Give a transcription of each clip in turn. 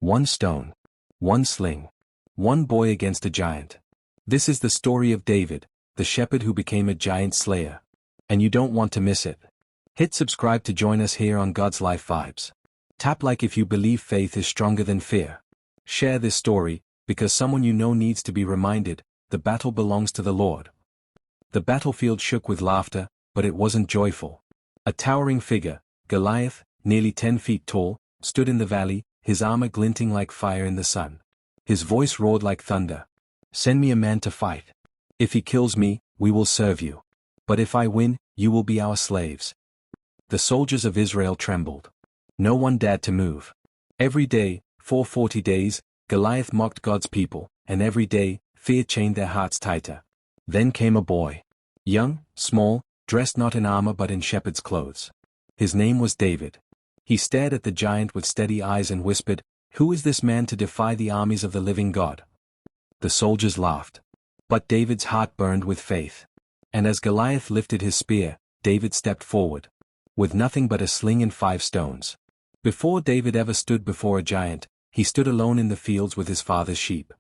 One stone. One sling. One boy against a giant. This is the story of David, the shepherd who became a giant slayer. And you don't want to miss it. Hit subscribe to join us here on God's Life Vibes. Tap like if you believe faith is stronger than fear. Share this story, because someone you know needs to be reminded, the battle belongs to the Lord. The battlefield shook with laughter, but it wasn't joyful. A towering figure, Goliath, nearly 10 feet tall, stood in the valley, his armor glinting like fire in the sun. His voice roared like thunder. "Send me a man to fight. If he kills me, we will serve you. But if I win, you will be our slaves." The soldiers of Israel trembled. No one dared to move. Every day, for 40 days, Goliath mocked God's people, and every day, fear chained their hearts tighter. Then came a boy. Young, small, dressed not in armor but in shepherd's clothes. His name was David. He stared at the giant with steady eyes and whispered, "Who is this man to defy the armies of the living God?" The soldiers laughed. But David's heart burned with faith. And as Goliath lifted his spear, David stepped forward. With nothing but a sling and 5 stones. Before David ever stood before a giant, he stood alone in the fields with his father's sheep.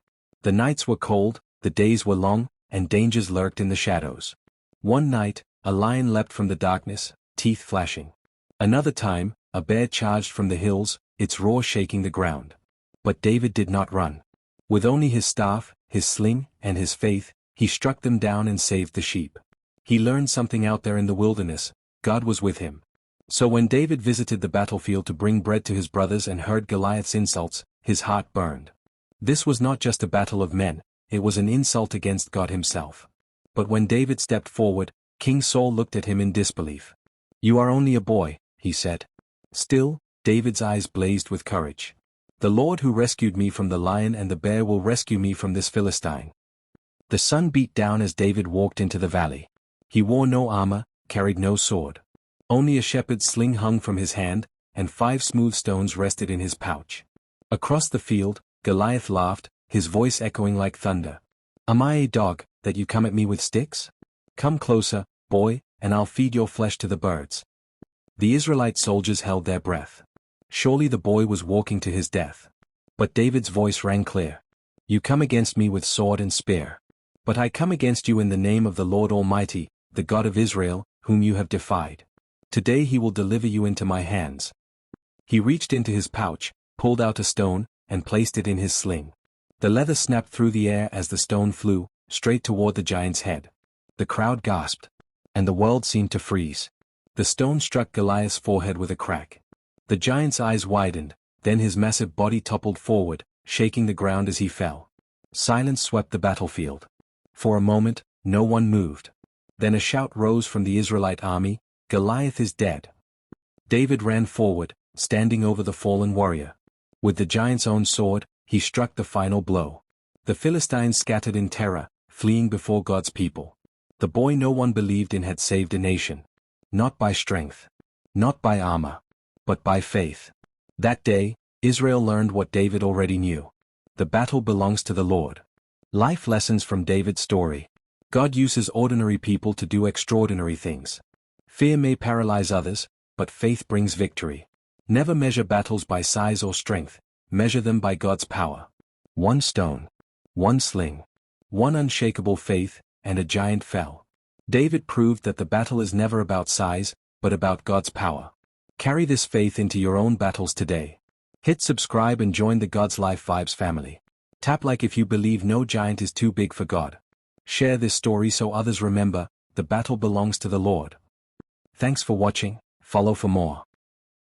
The nights were cold, the days were long, and dangers lurked in the shadows. One night, a lion leapt from the darkness, teeth flashing. Another time, a bear charged from the hills, its roar shaking the ground. But David did not run. With only his staff, his sling, and his faith, he struck them down and saved the sheep. He learned something out there in the wilderness: God was with him. So when David visited the battlefield to bring bread to his brothers and heard Goliath's insults, his heart burned. This was not just a battle of men, it was an insult against God himself. But when David stepped forward, King Saul looked at him in disbelief. "You are only a boy," he said. Still, David's eyes blazed with courage. "The Lord who rescued me from the lion and the bear will rescue me from this Philistine." The sun beat down as David walked into the valley. He wore no armor, carried no sword. Only a shepherd's sling hung from his hand, and 5 smooth stones rested in his pouch. Across the field, Goliath laughed, his voice echoing like thunder. "Am I a dog, that you come at me with sticks? Come closer, boy, and I'll feed your flesh to the birds." The Israelite soldiers held their breath. Surely the boy was walking to his death. But David's voice rang clear. "You come against me with sword and spear. But I come against you in the name of the Lord Almighty, the God of Israel, whom you have defied. Today he will deliver you into my hands." He reached into his pouch, pulled out a stone, and placed it in his sling. The leather snapped through the air as the stone flew, straight toward the giant's head. The crowd gasped. And the world seemed to freeze. The stone struck Goliath's forehead with a crack. The giant's eyes widened, then his massive body toppled forward, shaking the ground as he fell. Silence swept the battlefield. For a moment, no one moved. Then a shout rose from the Israelite army, "Goliath is dead." David ran forward, standing over the fallen warrior. With the giant's own sword, he struck the final blow. The Philistines scattered in terror, fleeing before God's people. The boy no one believed in had saved a nation. Not by strength. Not by armor. But by faith. That day, Israel learned what David already knew. The battle belongs to the Lord. Life lessons from David's story. God uses ordinary people to do extraordinary things. Fear may paralyze others, but faith brings victory. Never measure battles by size or strength, measure them by God's power. One stone. One sling. One unshakable faith, and a giant fell. David proved that the battle is never about size, but about God's power. Carry this faith into your own battles today. Hit subscribe and join the God's Life Vibes family. Tap like if you believe no giant is too big for God. Share this story so others remember, the battle belongs to the Lord. Thanks for watching, follow for more.